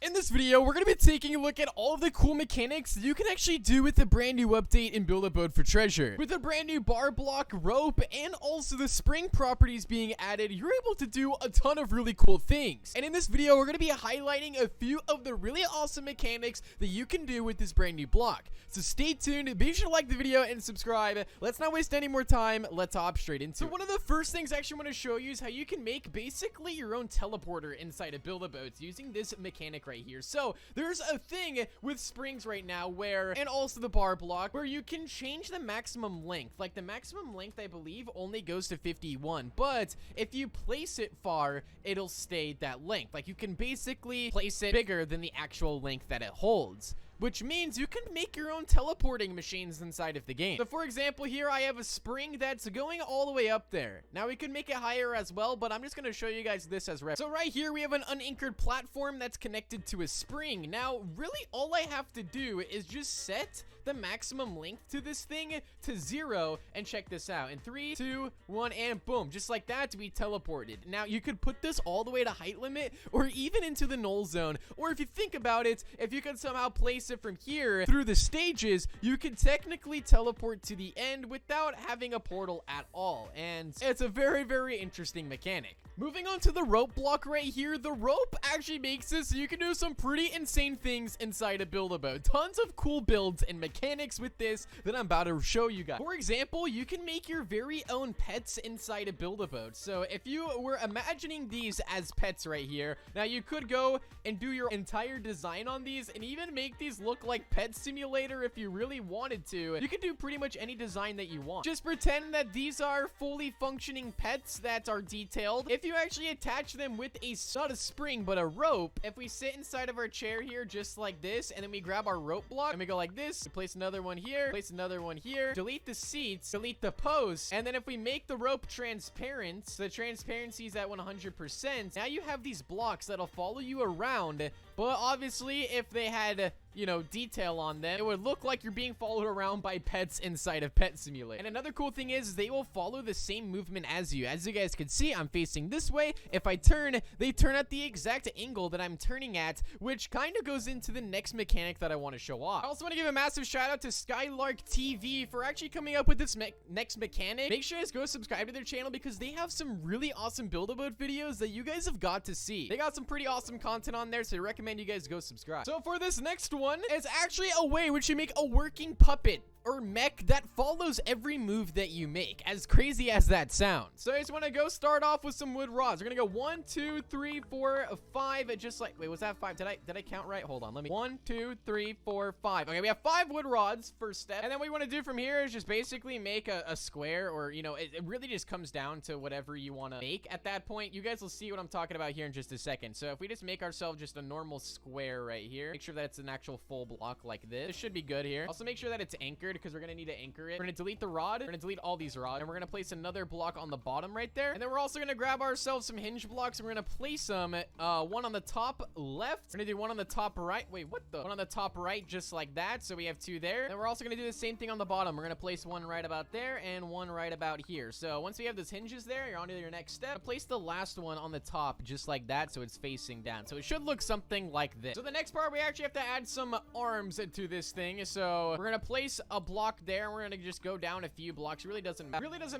In this video, we're going to be taking a look at all of the cool mechanics you can actually do with the brand new update in Build-A-Boat for Treasure. With a brand new bar block, rope, and also the spring properties being added, you're able to do a ton of really cool things. And in this video, we're going to be highlighting a few of the really awesome mechanics that you can do with this brand new block. So stay tuned, be sure to like the video and subscribe. Let's not waste any more time, let's hop straight into it. So one of the first things I actually want to show you is how you can make basically your own teleporter inside of Build-A-Boats using this mechanic right here. So there's a thing with springs right now where, and also the bar block, where you can change the maximum length. Like the maximum length, I believe, only goes to 51, but if you place it far, it'll stay that length. Like you can basically place it bigger than the actual length that it holds, which means you can make your own teleporting machines inside of the game. So for example, here I have a spring that's going all the way up there. Now we could make it higher as well, but I'm just going to show you guys this as reference. So right here we have an unanchored platform that's connected to a spring. Now really all I have to do is just set the maximum length to this thing to 0, and check this out. In 3, 2, 1, and boom, just like that, we teleported. Now you could put this all the way to height limit or even into the null zone, or if you think about it, if you could somehow place it from here through the stages, you could technically teleport to the end without having a portal at all, and it's a very, very interesting mechanic. Moving on to the rope block right here, the rope actually makes it so you can do some pretty insane things inside a Build-A-Boat. Tons of cool builds and mechanics with this that I'm about to show you guys. For example, you can make your very own pets inside a Build-A-Boat. So if you were imagining these as pets right here, now you could go and do your entire design on these and even make these look like Pet Simulator if you really wanted to. You can do pretty much any design that you want. Just pretend that these are fully functioning pets that are detailed. If you actually attach them with a, not a spring, but a rope, if we sit inside of our chair here just like this, and then we grab our rope block and we go like this, we place another one here, place another one here, delete the seats, delete the posts, and then if we make the rope transparent, so the transparency is at 100%, now you have these blocks that'll follow you around. But obviously, if they had, you know, detail on them, it would look like you're being followed around by pets inside of Pet Simulator. And another cool thing is they will follow the same movement as you. As you guys can see, I'm facing this way. If I turn, they turn at the exact angle that I'm turning at, which kind of goes into the next mechanic that I want to show off. I also want to give a massive shout out to Skylark TV for actually coming up with this next mechanic. Make sure you guys go subscribe to their channel because they have some really awesome Build-A-Boat videos that you guys have got to see. They got some pretty awesome content on there, so I recommend you guys go subscribe. So for this next one, it's actually a way which you make a working puppet or mech that follows every move that you make, as crazy as that sounds. So I just want to go start off with some wood rods. We're gonna go 1, 2, 3, 4, 5, just like, wait, was that 5? Did I count right? Hold on, let me, 1, 2, 3, 4, 5. Okay, we have 5 wood rods, first step. And then what we want to do from here is just basically make a square, or, you know, it really just comes down to whatever you want to make at that point. You guys will see what I'm talking about here in just a second. So if we just make ourselves just a normal square right here, make sure that it's an actual full block like this. This should be good here. Also make sure that it's anchored, because we're gonna need to anchor it. We're gonna delete the rod, we're gonna delete all these rods, and we're gonna place another block on the bottom right there. And then we're also gonna grab ourselves some hinge blocks, and we're gonna place them, one on the top left, we're gonna do one on the top right, wait, what the, one on the top right, just like that, so we have 2 there. And we're also gonna do the same thing on the bottom. We're gonna place one right about there and one right about here. So once we have those hinges there, you're on to your next step. Place the last one on the top just like that, so it's facing down. So it should look something like this. So the next part, we actually have to add some arms to this thing. So we're gonna place a block there, and we're gonna just go down a few blocks. It really doesn't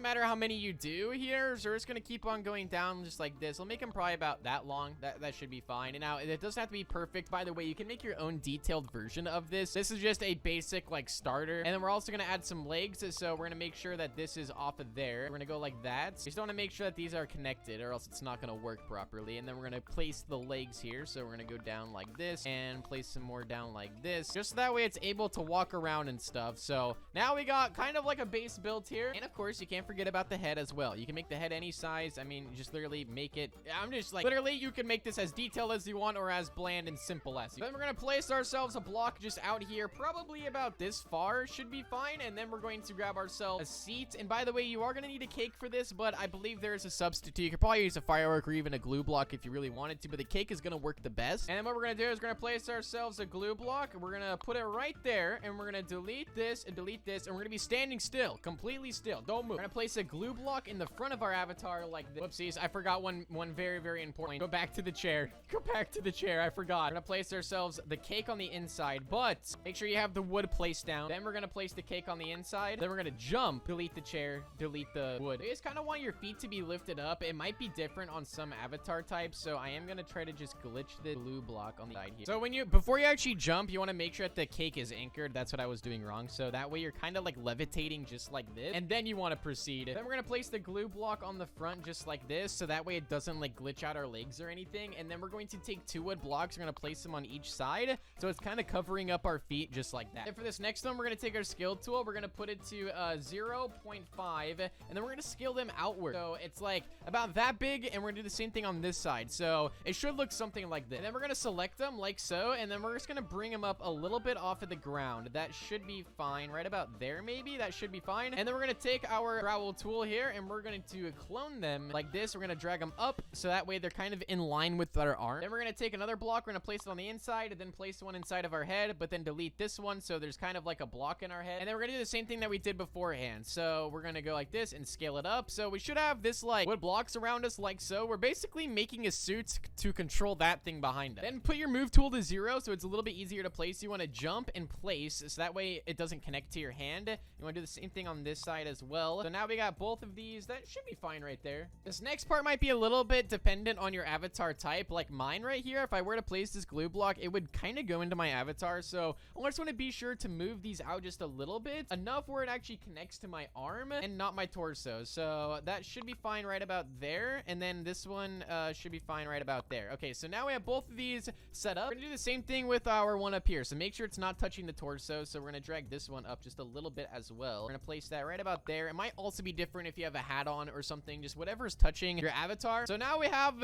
matter how many you do here. So we're just gonna keep on going down just like this. We'll make them probably about that long. That should be fine. And now it doesn't have to be perfect. By the way, you can make your own detailed version of this. This is just a basic like starter. And then we're also gonna add some legs. So we're gonna make sure that this is off of there. We're gonna go like that. You just want to make sure that these are connected, or else it's not gonna work properly. And then we're gonna place the legs here. So we're gonna go down like this and place some more down like this, just so that way it's able to walk around and stuff. So now we got kind of like a base built here. And of course, you can't forget about the head as well. You can make the head any size. I mean, just literally make it, I'm just like, literally you can make this as detailed as you want or as bland and simple as you want. Then we're gonna place ourselves a block just out here, probably about this far should be fine. And then we're going to grab ourselves a seat. And by the way, you are going to need a cake for this, but I believe there is a substitute. You could probably use a firework or even a glue block if you really wanted to, but the cake is going to work the best. And then what we're going to do is we're going to place ourselves a glue block. We're going to put it right there, and we're going to delete this, and we're going to be standing still, completely still. Don't move. We're going to place a glue block in the front of our avatar like this. Whoopsies, I forgot one very, very important. Go back to the chair. Go back to the chair. I forgot. We're going to place ourselves the cake on the inside, but make sure you have the wood placed down. Then we're going to place the cake on the inside. Then we're going to jump, delete the chair, delete the wood. You guys kind of want your feet to be lifted up. It might be different on some avatar types, so I am going to try to just glitch the glue block on the side here. So before you actually jump, you want to make sure that the cake is anchored. That's what I was doing wrong. So that way you're kind of like levitating just like this, and then you want to proceed. Then we're going to place the glue block on the front just like this, so that way it doesn't like glitch out our legs or anything. And then we're going to take 2 wood blocks. We're going to place them on each side, so it's kind of covering up our feet just like that. And for this next one, we're going to take our scale tool. We're going to put it to 0.5, and then we're going to scale them outward. So it's like about that big, and we're going to do the same thing on this side. So it should look something like this. And then we're going to select them like so, and then we're just going to bring them up a little bit off of the ground. That should be fine. Right about there, maybe. That should be fine. And then we're going to take our trowel tool here, and we're going to clone them like this. We're going to drag them up, so that way they're kind of in line with our arm. Then we're going to take another block. We're going to place it on the inside, and then place one inside of our head, but then delete this one, so there's kind of like a block in our head. And then we're going to do the same thing that we did beforehand. So we're going to go like this and scale it up. So we should have this like wood blocks around us like so. We're basically making a suit to control that thing behind us. Then put your move tool to 0, so it's a little bit easier to place. You want to jump and place, so that way it doesn't connect to your hand. You want to do the same thing on this side as well. So now we got both of these. That should be fine right there. This next part might be a little bit dependent on your avatar type, like mine right here. If I were to place this glue block, it would kind of go into my avatar. So I just want to be sure to move these out just a little bit, enough where it actually connects to my arm and not my torso. So that should be fine right about there. And then this one should be fine right about there. Okay, so now we have both of these set up. We're gonna do the same thing with our one up here. So make sure it's not touching the torso. So we're gonna drag this one up just a little bit as well. We're gonna place that right about there. It might also be different if you have a hat on or something, just whatever is touching your avatar. So now we have,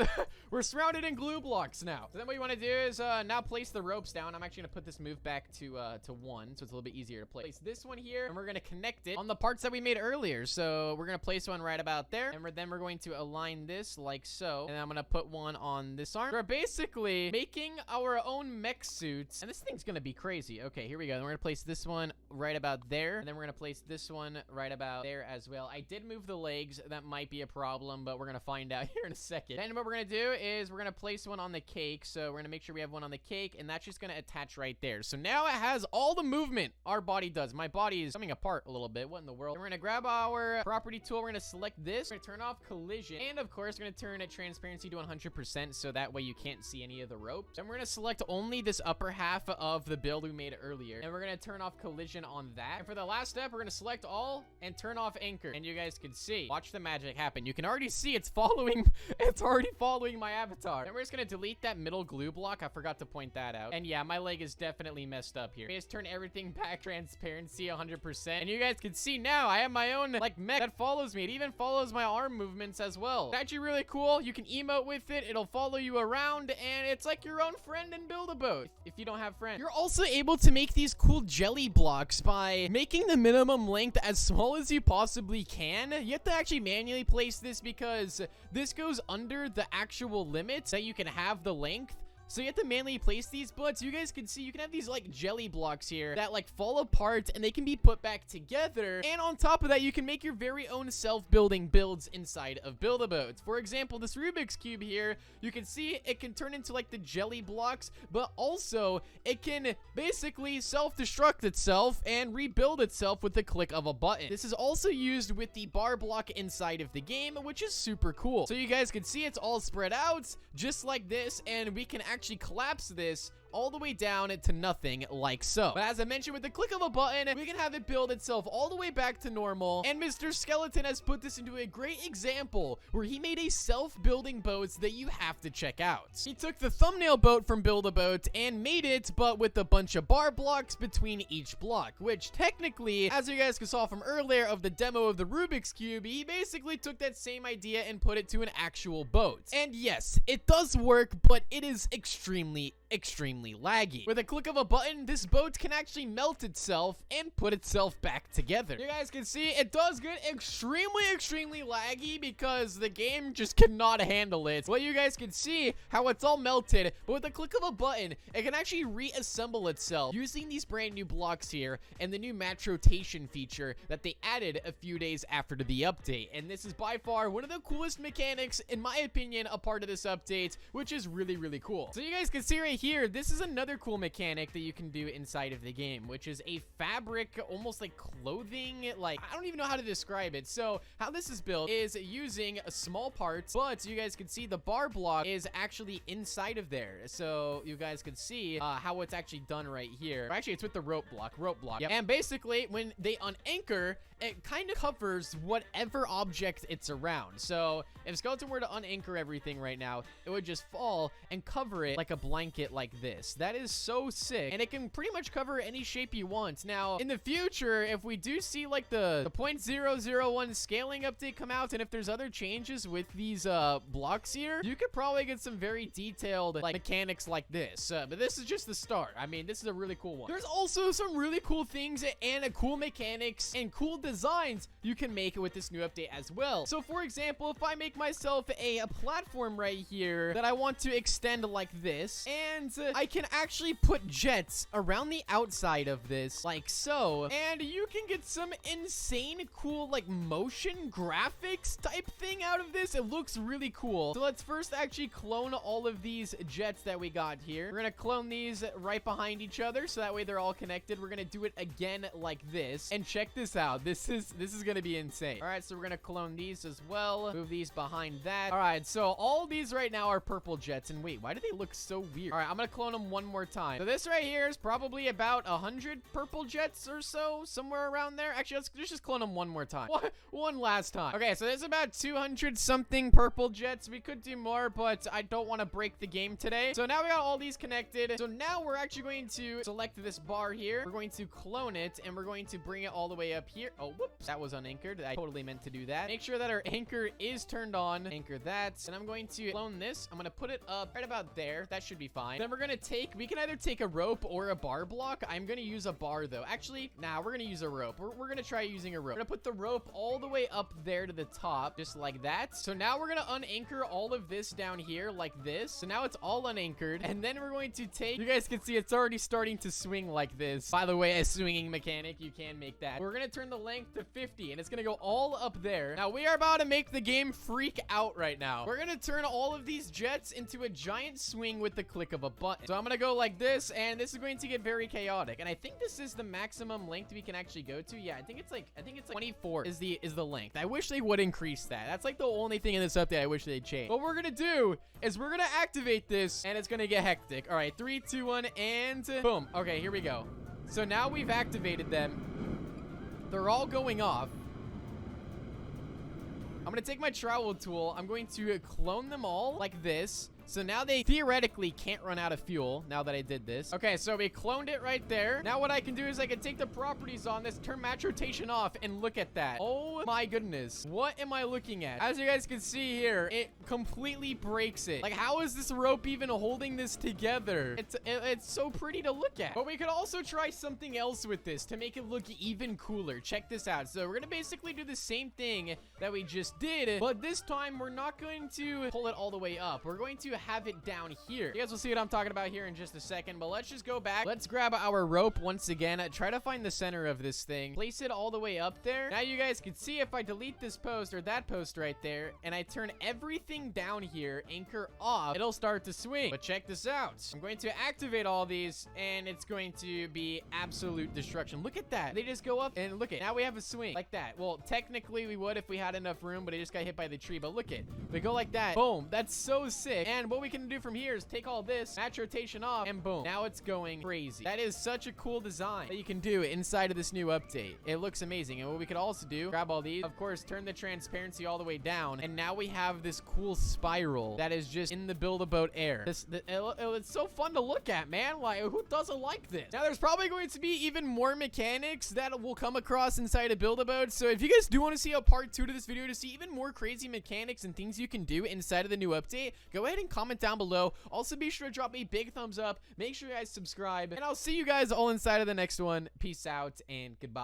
we're surrounded in glue blocks now. So then what you wanna do is now place the ropes down. I'm actually gonna put this move back to 1, so it's a little bit easier to place this one here, and we're gonna connect it on the parts that we made earlier. So we're gonna place one right about there, and then we're going to align this like so, and I'm gonna put one on this arm. We're basically making our own mech suits, and this thing's gonna be crazy. Okay, here we go. Then we're gonna place this one right about there, and then we're gonna place this one right about there as well. I did move the legs. That might be a problem, but we're gonna find out here in a second. And what we're gonna do is we're gonna place one on the cake. So we're gonna make sure we have one on the cake, and that's just gonna attach right there. So now it has all the movement our body does. My body is coming apart a little bit. What in the world? And we're gonna grab our property tool. We're gonna select this. We're gonna turn off collision, and of course we're gonna turn transparency to 100%, so that way you can't see any of the ropes. And we're gonna select only this upper half of the build we made earlier, and we're gonna turn off collision on that. And for the last step, we're gonna select all and turn off anchor. And you guys can see, watch the magic happen. You can already see it's following, it's already following my avatar. And we're just gonna delete that middle glue block. I forgot to point that out. And yeah, my leg is definitely messed up here. We just turn everything back transparency 100%, and you guys can see now I have my own like mech that follows me. It even follows my arm movements as well. It's actually really cool. You can emote with it. It'll follow you around, and it's like your own friend in Build-A-Boat if you don't have friends. You're also able to make these cool jelly blocks by making the minimum length as small as you possibly can. You have to actually manually place this because this goes under the actual limits that you can have the length. So you have to manually place these, but you guys can see you can have these like jelly blocks here that like fall apart, and they can be put back together. And on top of that, you can make your very own self-building builds inside of Build-A-Boat. For example, this Rubik's Cube here, you can see it can turn into like the jelly blocks, but also it can basically self-destruct itself and rebuild itself with the click of a button. This is also used with the bar block inside of the game, which is super cool. So you guys can see it's all spread out just like this, and we can actually collapse this all the way down to nothing like so. But as I mentioned, with the click of a button, we can have it build itself all the way back to normal. And Mr. Skeleton has put this into a great example where he made a self-building boat that you have to check out. He took the thumbnail boat from Build-A-Boat and made it, but with a bunch of bar blocks between each block, which technically, as you guys saw from earlier of the demo of the Rubik's Cube, he basically took that same idea and put it to an actual boat. And yes, it does work, but it is extremely extremely laggy. With a click of a button, this boat can actually melt itself and put itself back together. You guys can see it does get extremely laggy because the game just cannot handle it. Well, you guys can see how it's all melted, but with a click of a button, it can actually reassemble itself using these brand new blocks here and the new match rotation feature that they added a few days after the update. And this is by far one of the coolest mechanics, in my opinion, a part of this update, which is really cool. So you guys can see right here, this is another cool mechanic that you can do inside of the game, which is a fabric, almost like clothing, like, I don't even know how to describe it. So how this is built is using a small part, but you guys can see the bar block is actually inside of there. So you guys can see how it's actually done right here. Actually, it's with the rope block. Yep. And basically, when they unanchor, it kind of covers whatever object it's around. So if Skeleton were to unanchor everything right now, it would just fall and cover it like a blanket like this. That is so sick, and it can pretty much cover any shape you want. Now, in the future, if we do see like the 0.001 scaling update come out, and if there's other changes with these blocks here, you could probably get some very detailed like mechanics like this. But this is just the start. I mean, this is a really cool one. There's also some really cool things and cool mechanics and cool designs you can make with this new update as well. So for example, if I make myself a platform right here that I want to extend like this, and I can actually put jets around the outside of this like so, and you can get some insane cool like motion graphics type thing out of this. It looks really cool. So let's first actually clone all of these jets that we got here. We're gonna clone these right behind each other so that way they're all connected. We're gonna do it again like this, and check this out. This is gonna be insane. All right, so we're gonna clone these as well, move these behind that. All right, so all these right now are purple jets, and wait, why do they look so weird? All right, I'm gonna clone them one more time. So this right here is probably about 100 purple jets or so, somewhere around there. Actually, let's just clone them one more time. One last time. Okay, so there's about 200 something purple jets. We could do more, but I don't want to break the game today. So now we got all these connected. So now we're actually going to select this bar here. We're going to clone it, and we're going to bring it all the way up here. Oh, whoops, that was unanchored. I totally meant to do that. Make sure that our anchor is turned on. Anchor that, and I'm going to clone this. I'm going to put it up right about there. That should be fine. Then we're going to we can either take a rope or a bar block. I'm going to use a bar though. Actually, nah, we're going to use a rope. We're going to try using a rope. We're going to put the rope all the way up there to the top, just like that. So now we're going to unanchor all of this down here like this. So now it's all unanchored, and then we're going to take, you guys can see it's already starting to swing like this. By the way, a swinging mechanic, you can make that. We're going to turn the length to 50, and it's going to go all up there. Now we are about to make the game freak out right now. We're going to turn all of these jets into a giant swing with the click of a button. So I'm going to go like this, and this is going to get very chaotic. And I think this is the maximum length we can actually go to. Yeah, I think it's like 24 is the length. I wish they would increase that. That's like the only thing in this update I wish they'd change. What we're going to do is we're going to activate this, and it's going to get hectic. All right, 3, 2, 1, and boom. Okay, here we go. So now we've activated them. They're all going off. I'm going to take my trowel tool. I'm going to clone them all like this. So now they theoretically can't run out of fuel now that I did this. Okay, so we cloned it right there. Now what I can do is I can take the properties on this, turn match rotation off, and look at that. Oh my goodness. What am I looking at? As you guys can see here, it completely breaks it. Like, how is this rope even holding this together? It's so pretty to look at. But we could also try something else with this to make it look even cooler. Check this out. So we're gonna basically do the same thing that we just did, but this time we're not going to pull it all the way up. We're going to have it down here. You guys will see what I'm talking about here in just a second, but let's just go back. Let's grab our rope once again. Try to find the center of this thing. Place it all the way up there. Now you guys can see if I delete this post or that post right there, and I turn everything down here, anchor off, it'll start to swing. But check this out. I'm going to activate all these, and it's going to be absolute destruction. Look at that. They just go up, and look at, now we have a swing like that. Well, technically we would if we had enough room, but it just got hit by the tree. But look at, we go like that. Boom. That's so sick. And what we can do from here is take all this, match rotation off, and boom. Now it's going crazy. That is such a cool design that you can do inside of this new update. It looks amazing. And what we could also do, grab all these, of course, turn the transparency all the way down, and now we have this cool spiral that is just in the Build-A-Boat air. It's so fun to look at, man. Like, who doesn't like this? Now, there's probably going to be even more mechanics that will come across inside of Build-A-Boat. So if you guys do want to see a part 2 to this video to see even more crazy mechanics and things you can do inside of the new update, go ahead and comment down below. Also, be sure to drop me a big thumbs up. Make sure you guys subscribe, and I'll see you guys all inside of the next one. Peace out and goodbye.